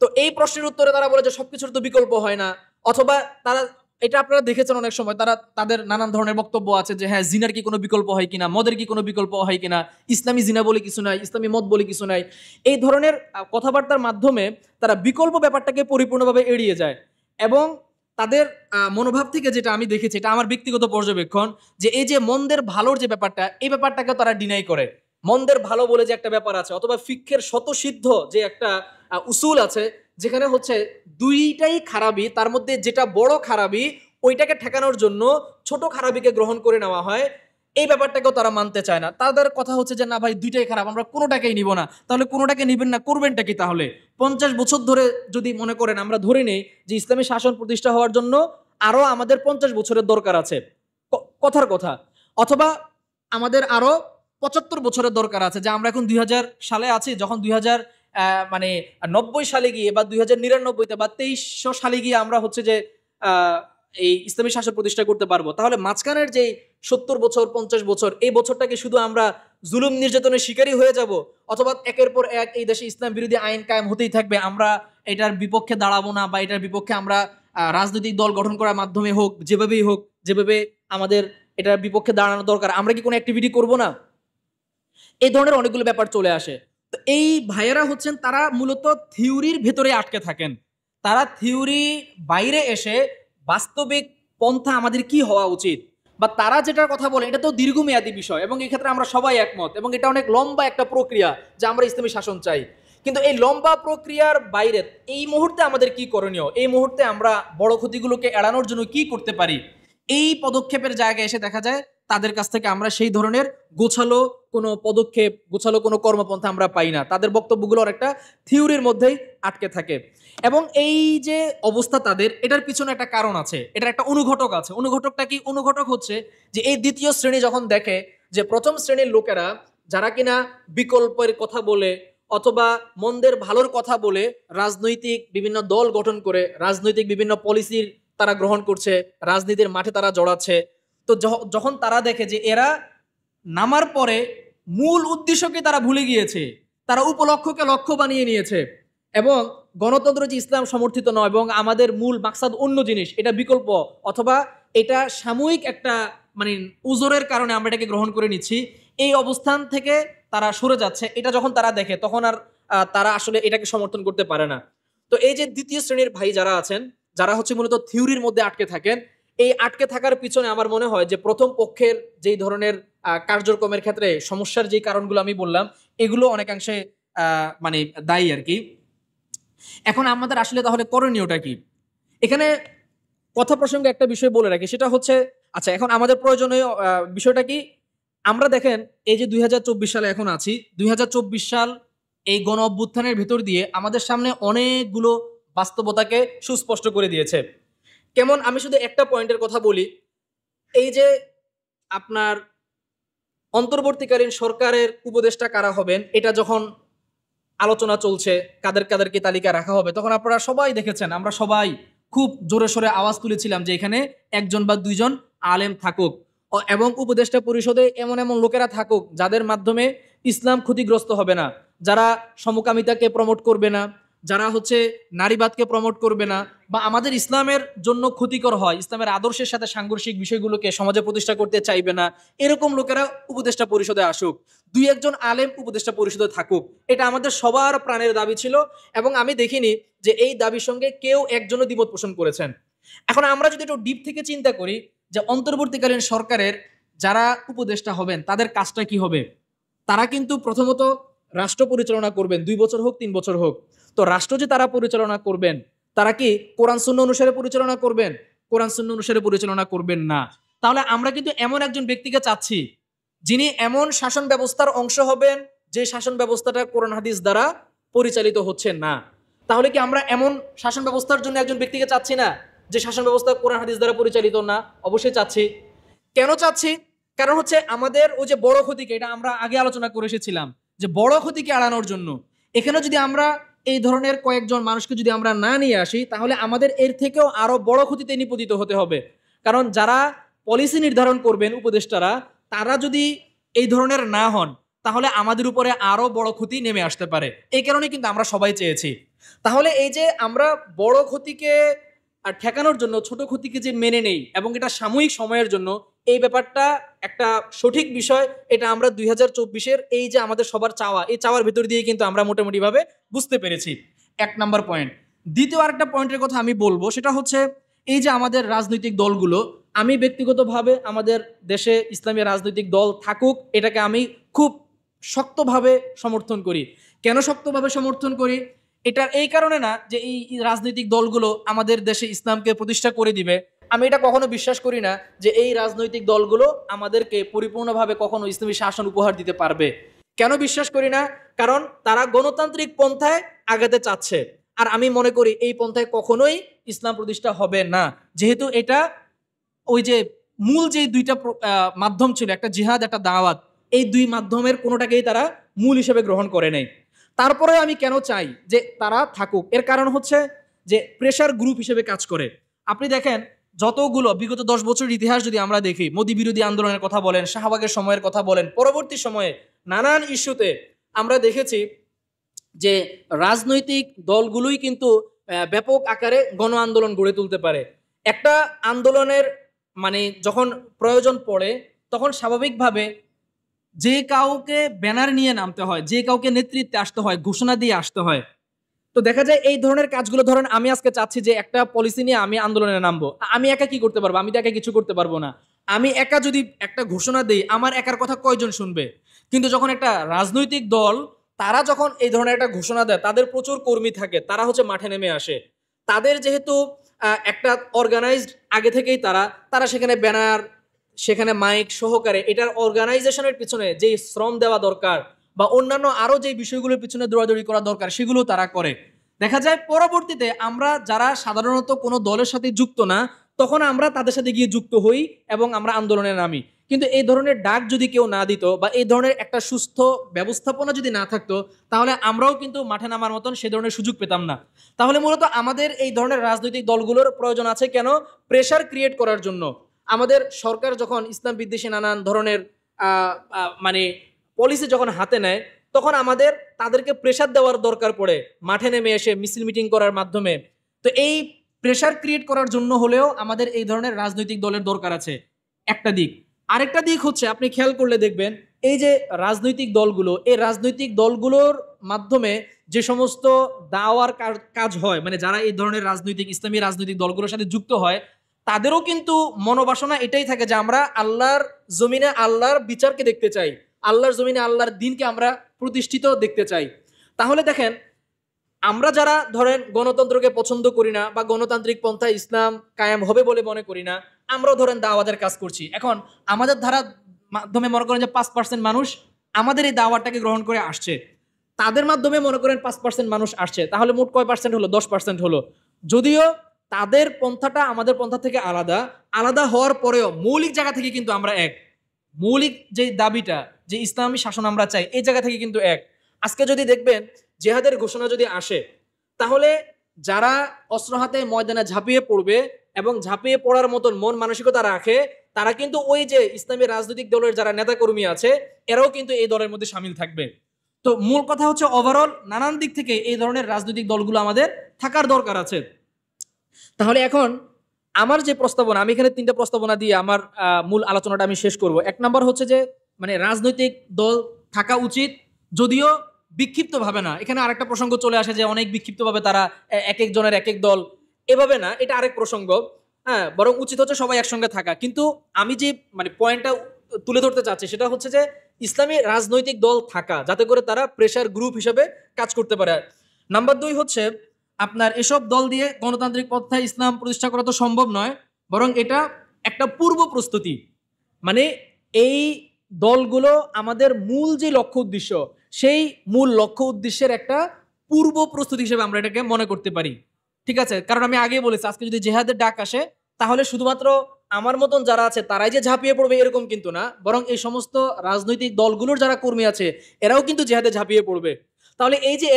S1: তো এই প্রশ্নের উত্তরে তারা বলে যে সবকিছুর তো বিকল্প হয় না। অথবা তারা, এটা আপনারা দেখেছেন অনেক সময় তারা তাদের নানান ধরনের বক্তব্য আছে যে হ্যাঁ জিনার কি কোনো বিকল্প হয় কিনা, মদের কি কোনো বিকল্প হয় কিনা, ইসলামী জিনা বলে কিছু নাই, ইসলামী মদ বলে কিছু নাই। এই ধরনের কথাবার্তার মাধ্যমে তারা বিকল্প ব্যাপারটাকে পরিপূর্ণভাবে এড়িয়ে যায়। এবং তাদের মনোভাব থেকে যেটা আমি দেখেছি, এটা আমার ব্যক্তিগত পর্যবেক্ষণ, যে এই যে মন্দের ভালোর যে ব্যাপারটা, এই ব্যাপারটাকে তারা ডিনাই করে। মন্দের ভালো বলে যে একটা ব্যাপার আছে, অথবা ফিকহের স্বতঃসিদ্ধ যে একটা উসুল আছে, যেখানে হচ্ছে দুইটাই খারাপই, তার মধ্যে যেটা বড় খারাপই ওইটাকে ঠেকানোর জন্য ছোট খারাপিকে গ্রহণ করে নেওয়া হয়, এই ব্যাপারটাকেও তারা মানতে চায় না। তাদের কথা হচ্ছে যে না ভাই দুইটাই খারাপ, আমরা কোনোটাকেই নিব না। তাহলে কোনোটাকে নিবেন না, করবেনটা কি তাহলে? 50 বছর ধরে যদি মনে করেন, আমরা ধরে নেই যে ইসলামী শাসন প্রতিষ্ঠা হওয়ার জন্য আরো আমাদের 50 বছরের দরকার আছে, কথার কথা, অথবা আমাদের আরো 75 বছরের দরকার আছে, যে আমরা এখন 2000 সালে আছি, যখন 2000 মানে 90 সালে গিয়ে বা 2099-তে বা 2300 সালে গিয়ে আমরা হচ্ছে যে এই ইসলামী শাসন প্রতিষ্ঠা করতে পারবো, তাহলে মাঝখানের যে 70 বছর 50 বছর, এই বছরটাকে শুধু আমরা জুলুম নির্যাতনের শিকারী হয়ে যাব, অথবা একের পর এক এই দেশে ইসলাম বিরোধী আইন কায়েম হতেই থাকবে, আমরা এটার বিপক্ষে দাঁড়াবো না, বা এটার বিপক্ষে আমরা রাজনৈতিক দল গঠন করার মাধ্যমে হোক, যেভাবেই হোক, যেভাবে আমাদের এটার বিপক্ষে দাঁড়ানো দরকার, আমরা কি কোনো অ্যাক্টিভিটি করব না? এই ধরনের অনেকগুলো ব্যাপার চলে আসে। তো এই ভাইয়েরা হচ্ছেন তারা মূলত থিওরির ভেতরে আটকে থাকেন। তারা থিওরি বাইরে এসে বাস্তবিক পন্থা আমাদের কি হওয়া উচিত, বা তারা যেটার কথা বলে এটা তো দীর্ঘমেয়াদী বিষয়, এবং এই ক্ষেত্রে আমরা সবাই একমত, এবং এটা অনেক লম্বা একটা প্রক্রিয়া যে আমরা ইসলামী শাসন চাই। কিন্তু এই লম্বা প্রক্রিয়ার বাইরে এই মুহূর্তে আমাদের কি করণীয়, এই মুহূর্তে আমরা বড় ক্ষতিগুলোকে এড়ানোর জন্য কি করতে পারি, এই পদক্ষেপের জায়গায় এসে দেখা যায় তাদের কাছ থেকে আমরা সেই ধরনের গোছালো কোনো পদক্ষেপ, গোছালো কোনো কর্মপন্থা আমরা পাই না। তাদের বক্তব্যগুলো একটা থিওরির মধ্যেই আটকে থাকে। এবং এই যে অবস্থা তাদের, এটার পিছনে একটা কারণ আছে, এটার একটা অনুঘটক আছে। অনুঘটকটা কি? অনুঘটক হচ্ছে যে এই দ্বিতীয় শ্রেণী যখন দেখে যে প্রথম শ্রেণীর লোকেরা যারা কিনা বিকল্পের কথা বলে অথবা মন্দের ভালোর কথা বলে রাজনৈতিক বিভিন্ন দল গঠন করে রাজনৈতিক বিভিন্ন পলিসির তারা গ্রহণ করছে, রাজনীতির মাঠে তারা জড়াচ্ছে, তো যখন তারা দেখে যে এরা নামার পরে মূল উদ্দেশ্যকে তারা ভুলে গিয়েছে, তারা উপলক্ষ্যকে লক্ষ্য বানিয়ে নিয়েছে, এবং গণতন্ত্র যে ইসলাম সমর্থিত নয় এবং আমাদের মূল মাকসাদ অন্য জিনিস, এটা বিকল্প, অথবা এটা সাময়িক একটা মানে উজরের কারণে আমরা এটাকে গ্রহণ করে নিচ্ছি, এই অবস্থান থেকে তারা সরে যাচ্ছে, এটা যখন তারা দেখে তখন আর তারা আসলে এটাকে সমর্থন করতে পারে না। তো এই যে দ্বিতীয় শ্রেণীর ভাই যারা আছেন, যারা হচ্ছে মূলত থিওরির মধ্যে আটকে থাকেন, এই আটকে থাকার পিছনে আমার মনে হয় যে প্রথম পক্ষের যেই ধরনের কার্যক্রমের ক্ষেত্রে সমস্যার যে কারণগুলো আমি বললাম, এগুলো অনেকাংশে মানে দায়ী আর কি। এখন আমাদের আসলে তাহলে করণীয়টা কি? এখানে কথা প্রসঙ্গে একটা বিষয় বলে রাখি, সেটা হচ্ছে আচ্ছা এখন আমাদের প্রয়োজনীয় বিষয়টা কি? আমরা দেখেন এই যে 2024 সালে এখন আছি, 2024 সাল এই গণ অভ্যুত্থানের ভেতর দিয়ে আমাদের সামনে অনেকগুলো বাস্তবতাকে সুস্পষ্ট করে দিয়েছে। কেমন? আমি শুধু একটা পয়েন্টের কথা বলি। এই যে আপনার অন্তর্বর্তীকালীন সরকারের উপদেষ্টা কারা হবেন, এটা যখন আলোচনা চলছে, কাদের কাদেরকে তালিকা রাখা হবে, তখন আপনারা সবাই দেখেছেন, আমরা সবাই খুব জোরে সোরে আওয়াজ তুলেছিলাম যে এখানে একজন বা দুইজন আলেম থাকুক। এবং উপদেষ্টা পরিষদে এমন এমন লোকেরা থাকুক যাদের মাধ্যমে ইসলাম ক্ষতিগ্রস্ত হবে না, যারা সমকামিতাকে প্রমোট করবে না, যারা হচ্ছে নারীবাদকে প্রমোট করবে না, বা আমাদের ইসলামের জন্য ক্ষতিকর হয়, ইসলামের আদর্শের সাথে সাংঘর্ষিক বিষয়গুলোকে সমাজে প্রতিষ্ঠা করতে চাইবে না, এরকম লোকেরা উপদেষ্টা পরিষদে আসুক। দুই একজন আলেম উপদেষ্টা পরিষদে থাকুক, এটা আমাদের সবার প্রাণের দাবি ছিল। এবং আমি দেখিনি যে এই দাবির সঙ্গে কেউ একজনও দ্বিমত পোষণ করেছেন। এখন আমরা যদি একটু ডিপ থেকে চিন্তা করি যে অন্তর্বর্তীকালীন সরকারের যারা উপদেষ্টা হবেন তাদের কাজটা কি হবে, তারা কিন্তু প্রথমত রাষ্ট্র পরিচালনা করবেন, 2 বছর হোক 3 বছর হোক। তো রাষ্ট্র যে তারা পরিচালনা করবেন, তারা কি কোরআন সুন্নাহ অনুসারে পরিচালনা করবেন? কোরআন সুন্নাহ অনুসারে পরিচালনা করবেন না। তাহলে আমরা কিন্তু এমন একজন ব্যক্তিকে চাচ্ছি যিনি এমন শাসন ব্যবস্থার অংশ হবেন যে শাসন ব্যবস্থাটা কোরআন হাদিস দ্বারা পরিচালিত হচ্ছে না। তাহলে কি আমরা এমন শাসন ব্যবস্থার জন্য একজন ব্যক্তিকে চাচ্ছি না যে শাসন ব্যবস্থা কোরআন হাদিস দ্বারা পরিচালিত না? অবশ্যই চাচ্ছি। কেন চাচ্ছি? কারণ হচ্ছে আমাদের ওই যে বড় ক্ষতিকে, এটা আমরা আগে আলোচনা করে এসেছিলাম, যে বড় ক্ষতিকে এড়ানোর জন্য এখানে যদি আমরা এই ধরনের কয়েকজন মানুষকে যদি আমরা না নিয়ে আসি, তাহলে আমাদের এর থেকেও আরো বড় ক্ষতিতে নিপতিত হতে হবে। কারণ যারা পলিসি নির্ধারণ করবেন উপদেষ্টারা, তারা যদি এই ধরনের না হন, তাহলে আমাদের উপরে আরো বড় ক্ষতি নেমে আসতে পারে। এই কারণে কিন্তু আমরা সবাই চেয়েছি। তাহলে এই যে আমরা বড় ক্ষতিকে ঠেকানোর জন্য ছোট ক্ষতিকে যে মেনে নেই এবং এটা সাময়িক সময়ের জন্য, এই ব্যাপারটা একটা সঠিক বিষয়। এটা আমরা 2024-এর এই যে আমাদের সবার চাওয়া, এই চাওয়ার ভেতর দিয়ে কিন্তু আমরা মোটামুটিভাবে বুঝতে পেরেছি। 1 নাম্বার পয়েন্ট। দ্বিতীয় আরেকটা পয়েন্টের কথা আমি বলবো, সেটা হচ্ছে এই যে আমাদের রাজনৈতিক দলগুলো, আমি ব্যক্তিগতভাবে আমাদের দেশে ইসলামী রাজনৈতিক দল থাকুক, এটাকে আমি খুব শক্তভাবে সমর্থন করি। কেন শক্তভাবে সমর্থন করি? এটার এই কারণে না যে এই রাজনৈতিক দলগুলো আমাদের দেশে ইসলামকে প্রতিষ্ঠা করে দিবে। আমি এটা কখনো বিশ্বাস করি না যে এই রাজনৈতিক দলগুলো আমাদেরকে পরিপূর্ণভাবে কখনো ইসলামী শাসন উপহার দিতে পারবে। কেন বিশ্বাস করি না? কারণ তারা গণতান্ত্রিক পন্থায় আগাতে চাচ্ছে, আর আমি মনে করি এই পন্থায় কখনোই ইসলাম প্রতিষ্ঠা হবে না। যেহেতু এটা ওই যে মূল যে দুইটা মাধ্যম ছিল, একটা জিহাদ একটা দাওয়াত, এই দুই মাধ্যমের কোনোটাকেই তারা মূল হিসেবে গ্রহণ করে নেই। তারপরে আমি কেন চাই যে তারা থাকুক, এর কারণ হচ্ছে যে প্রেশার গ্রুপ হিসেবে কাজ করে। আপনি দেখেন যতগুলো বিগত 10 বছরের ইতিহাস যদি আমরা দেখি, মোদী বিরোধী আন্দোলনের কথা বলেন, শাহবাগের সময়ের কথা বলেন, পরবর্তী সময়ে নানান ইস্যুতে আমরা দেখেছি যে রাজনৈতিক দলগুলোই কিন্তু ব্যাপক আকারে গণ আন্দোলন গড়ে তুলতে পারে। একটা আন্দোলনের মানে যখন প্রয়োজন পড়ে, তখন স্বাভাবিকভাবে যে কাউকে ব্যানার নিয়ে নামতে হয়, যে কাউকে নেতৃত্বে আসতে হয়, ঘোষণা দিয়ে আসতে হয়। তো দেখা যায় এই ধরনের কাজগুলো, ধরেন আমি আজকে চাচ্ছি যে একটা পলিসি নিয়ে আমি আন্দোলনে নামবো, আমি একা কি করতে পারবো? আমি তো একা কিছু করতে পারবো না। আমি একা যদি একটা ঘোষণা দেই, আমার একার কথা কয়জন শুনবে? কিন্তু যখন একটা রাজনৈতিক দল, তারা যখন এই ধরনের একটা ঘোষণা দেয়, তাদের প্রচুর কর্মী থাকে, তারা হচ্ছে মাঠে নেমে আসে। তাদের যেহেতু একটা অর্গানাইজড আগে থেকেই, তারা তারা সেখানে ব্যানার, সেখানে মাইক সহকারে এটার অর্গানাইজেশনের পিছনে যে শ্রম দেওয়া দরকার বা অন্যান্য আরো যে বিষয়গুলোর পিছনে দৌড়াদৌড়ি করা দরকার, সেগুলো তারা করে। দেখা যায় পরবর্তীতে আমরা যারা সাধারণত কোনো দলের সাথে যুক্ত না, তখন আমরা তাদের সাথে গিয়ে যুক্ত হই এবং আমরা আন্দোলনে নামি। কিন্তু এই ধরনের ডাক যদি কেউ না দিত বা এই ধরনের একটা সুস্থ ব্যবস্থাপনা যদি না থাকতো, তাহলে আমরাও কিন্তু মাঠে নামার মতন সে ধরনের সুযোগ পেতাম না। তাহলে মূলত আমাদের এই ধরনের রাজনৈতিক দলগুলোর প্রয়োজন আছে কেন? প্রেশার ক্রিয়েট করার জন্য। আমাদের সরকার যখন ইসলাম বিদ্বেষী নানান ধরনের মানে পলিসি যখন হাতে নেয়, তখন আমাদের তাদেরকে প্রেশার দেওয়ার দরকার পড়ে মাঠে নেমে এসে মিছিল মিটিং করার মাধ্যমে। তো এই প্রেশার ক্রিয়েট করার জন্য হলেও আমাদের এই ধরনের রাজনৈতিক দলের দরকার আছে, একটা দিক। আরেকটা দিক হচ্ছে, আপনি খেয়াল করলে দেখবেন এই যে রাজনৈতিক দলগুলো, এই রাজনৈতিক দলগুলোর মাধ্যমে যে সমস্ত দাওয়ার কাজ হয়, মানে যারা এই ধরনের রাজনৈতিক ইসলামী রাজনৈতিক দলগুলোর সাথে যুক্ত হয়, তাদেরও কিন্তু মনোবাসনা এটাই থাকে যে আমরা আল্লাহর জমিনে আল্লাহর বিচারকে দেখতে চাই, আল্লাহর জমিনে আল্লাহর দিনকে আমরা প্রতিষ্ঠিত দেখতে চাই। তাহলে দেখেন, আমরা যারা ধরেন গণতন্ত্রকে পছন্দ করি না বা গণতান্ত্রিক পন্থায় ইসলাম কায়েম হবে বলে মনে করি না, আমরাও ধরেন দাওয়াতের কাজ করছি। এখন আমাদের ধারা মাধ্যমে মনে করেন যে 5% মানুষ আমাদের এই দাওয়াতটাকে গ্রহণ করে আসছে, তাদের মাধ্যমে মনে করেন 5% মানুষ আসছে, তাহলে মোট কয় পার্সেন্ট হলো? 10% হলো। যদিও তাদের পন্থাটা আমাদের পন্থা থেকে আলাদা, আলাদা হওয়ার পরেও মৌলিক জায়গা থেকে কিন্তু আমরা এক। মৌলিক যে দাবিটা, যে ইসলামী শাসন আমরা চাই, এই জায়গা থেকে কিন্তু এক। আজকে যদি দেখবেন জেহাদের ঘোষণা যদি আসে, তাহলে যারা অস্ত্র হাতে ময়দানে ঝাঁপিয়ে পড়বে এবং ঝাঁপিয়ে পড়ার মতন মন মানসিকতা রাখে, তারা কিন্তু ওই যে ইসলামী রাজনৈতিক দলের যারা নেতাকর্মী আছে এরাও কিন্তু এই দলের মধ্যে সামিল থাকবে। তো মূল কথা হচ্ছে ওভারঅল নানান দিক থেকে এই ধরনের রাজনৈতিক দলগুলো আমাদের থাকার দরকার আছে। তাহলে এখন আমার যে প্রস্তাবনা, আমি এখানে 3টা প্রস্তাবনা দিয়ে আমার মূল আলোচনাটা আমি শেষ করব। 1 নাম্বার হচ্ছে যে মানে রাজনৈতিক দল থাকা উচিত, যদিও বিক্ষিপ্ত ভাবে না। এখানে আরেকটা প্রসঙ্গ চলে আসে যে অনেক বিক্ষিপ্ত ভাবে তারা এক এক জনের এক এক দল, এভাবে না, এটা আরেক প্রসঙ্গ। হ্যাঁ, বরং উচিত হচ্ছে সবাই একসঙ্গে থাকা। কিন্তু আমি যে মানে পয়েন্টটা তুলে ধরতে চাচ্ছি সেটা হচ্ছে যে ইসলামী রাজনৈতিক দল থাকা, যাতে করে তারা প্রেশার গ্রুপ হিসেবে কাজ করতে পারে। নাম্বার 2 হচ্ছে আপনার এসব দল দিয়ে গণতান্ত্রিক পন্থায় ইসলাম প্রতিষ্ঠা করা তো সম্ভব নয়, বরং এটা একটা পূর্ব প্রস্তুতি। মানে এই দলগুলো আমাদের মূল যে লক্ষ্য উদ্দেশ্য, সেই মূল লক্ষ্য উদ্দেশ্যের একটা পূর্ব প্রস্তুতি হিসেবে আমরা এটাকে মনে করতে পারি। ঠিক আছে, কারণ আমি আগেই বলেছি আজকে যদি জেহাদের ডাক আসে তাহলে শুধুমাত্র আমার মতন যারা আছে তারাই যে ঝাঁপিয়ে পড়বে এরকম কিন্তু না, বরং এই সমস্ত রাজনৈতিক দলগুলোর যারা কর্মী আছে এরাও কিন্তু জেহাদে ঝাঁপিয়ে পড়বে। তাহলে এই যে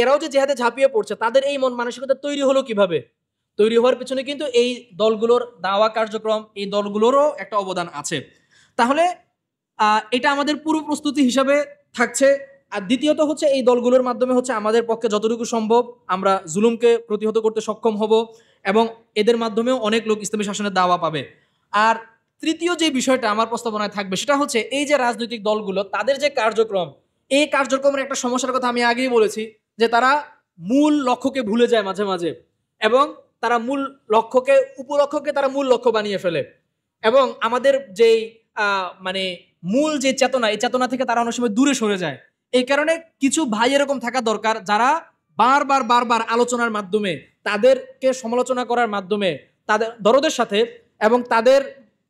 S1: এরাও যে জেহাদে ঝাঁপিয়ে পড়ছে, তাদের এই মন মানসিকতা তৈরি হলো কিভাবে? তৈরি হওয়ার পিছনে কিন্তু এই দলগুলোর দাওয়া কার্যক্রম, এই দলগুলোরও একটা অবদান আছে। তাহলে এটা আমাদের পুরো প্রস্তুতি হিসাবে থাকছে। আর দ্বিতীয়ত হচ্ছে এই দলগুলোর মাধ্যমে হচ্ছে আমাদের পক্ষে যতটুকু সম্ভব আমরা জুলুমকে প্রতিহত করতে সক্ষম হব, এবং এদের মাধ্যমেও অনেক লোক ইসলামী শাসনের দাওয়া পাবে। আর তৃতীয় যে বিষয়টা আমার প্রস্তাবনায় থাকবে সেটা হচ্ছে এই যে রাজনৈতিক দলগুলো তাদের যে কার্যক্রম, এই কার্যক্রমের একটা সমস্যার কথা আমি আগেই বলেছি যে তারা মূল লক্ষ্যকে ভুলে যায় মাঝে মাঝে, এবং তারা মূল লক্ষ্যকে, উপলক্ষ্যকে তারা মূল লক্ষ্য বানিয়ে ফেলে, এবং আমাদের যেই মানে মূল যে চেতনা, এই চেতনা থেকে তারা অনেক সময় দূরে সরে যায়। এই কারণে কিছু ভাই এরকম থাকা দরকার যারা বারবার আলোচনার মাধ্যমে, তাদেরকে সমালোচনা করার মাধ্যমে, তাদের দরদের সাথে এবং তাদের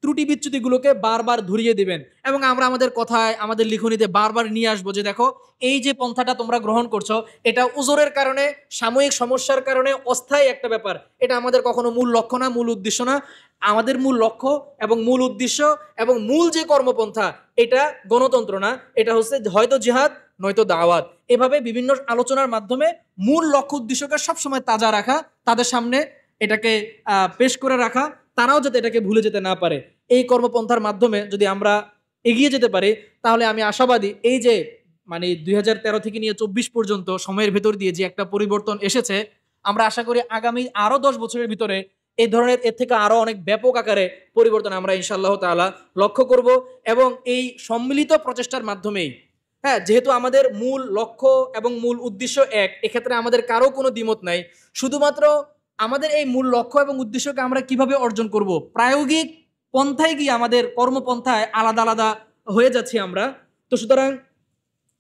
S1: ত্রুটি বিচ্যুতিগুলোকে বারবার ধরিয়ে দিবেন, এবং আমরা আমাদের কথায়, আমাদের লিখনীতে বারবার নিয়ে আসবো যে দেখো এই যে পন্থাটা তোমরা গ্রহণ করছো এটা উজরের কারণে, সাময়িক সমস্যার কারণে অস্থায়ী একটা ব্যাপার, এটা আমাদের কখনো মূল লক্ষ্য না, মূল উদ্দেশ্য না। আমাদের মূল লক্ষ্য এবং মূল উদ্দেশ্য এবং মূল যে কর্মপন্থা, এটা গণতন্ত্র না, এটা হচ্ছে হয়তো জিহাদ নয়তো দাওয়াত। এভাবে বিভিন্ন আলোচনার মাধ্যমে মূল লক্ষ্য উদ্দেশ্যকে সবসময় তাজা রাখা, তাদের সামনে এটাকে পেশ করে রাখা, তারাও যাতে এটাকে ভুলে যেতে না পারে। এই কর্মপন্থার মাধ্যমে যদি আমরা এগিয়ে যেতে পারি তাহলে আমি আশাবাদী এই যে মানে 2013 থেকে নিয়ে 24 পর্যন্ত সময়ের ভেতর দিয়ে যে একটা পরিবর্তন এসেছে, আমরা আশা করি আগামী আরো 10 বছরের ভিতরে এই ধরনের এর থেকে আরো অনেক ব্যাপক আকারে পরিবর্তন আমরা ইনশাআল্লাহ তাআলা লক্ষ্য করব। এবং এই সম্মিলিত প্রচেষ্টার মাধ্যমেই, হ্যাঁ, যেহেতু আমাদের মূল লক্ষ্য এবং মূল উদ্দেশ্য এক, এক্ষেত্রে আমাদের কারো কোনো দ্বিমত নাই। শুধুমাত্র আমাদের এই মূল লক্ষ্য এবং উদ্দেশ্যকে আমরা কিভাবে অর্জন করব, প্রায়োগিক পন্থায় গিয়ে আমাদের কর্মপন্থায় আলাদা আলাদা হয়ে যাচ্ছি আমরা। তো সুতরাং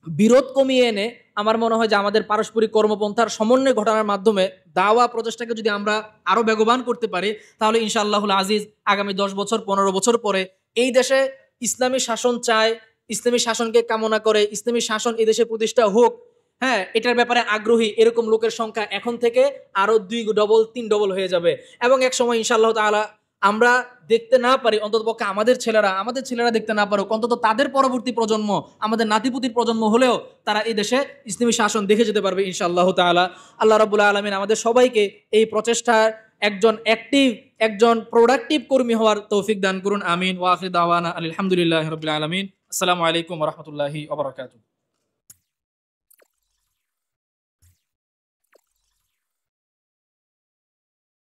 S1: বিরোধ কমিয়ে এনে আমার মনে হয় যে আমাদের পারস্পরিক কর্মপন্থার সমন্বয় ঘটানোর মাধ্যমে দাওয়া প্রচেষ্টাকে যদি আমরা আরো বেগবান করতে পারি তাহলে ইনশাআল্লাহুল আজিজ আগামী 10 বছর 15 বছর পরে এই দেশে ইসলামী শাসন চায়, ইসলামী শাসনকে কামনা করে, ইসলামী শাসন এই দেশে প্রতিষ্ঠা হোক, হ্যাঁ, এটার ব্যাপারে আগ্রহী এরকম লোকের সংখ্যা এখন থেকে আরো 2 ডবল 3 ডবল হয়ে যাবে। এবং এক সময় ইনশাআল্লাহ তাআলা আমরা দেখতে না পারি, অন্ততপক্ষে আমাদের ছেলেরা দেখতে না পারুক, অন্তত তাদের পরবর্তী প্রজন্ম, আমাদের নাতিপুতির প্রজন্ম হলেও তারা এই দেশে ইসলামী শাসন দেখে যেতে পারবে ইনশাআল্লাহ তাআলা। আল্লাহ রাব্বুল আলামিন আমাদের সবাইকে এই প্রচেষ্টার একজন অ্যাক্টিভ, একজন প্রোডাক্টিভ কর্মী হওয়ার তৌফিক দান করুন। আমিন। ওয়া আখিরু দাওয়ানা আলহামদুলিল্লাহি রাব্বিল আলামিন। আসসালামু আলাইকুম ওয়া রাহমাতুল্লাহি ওয়া বারাকাতুহু।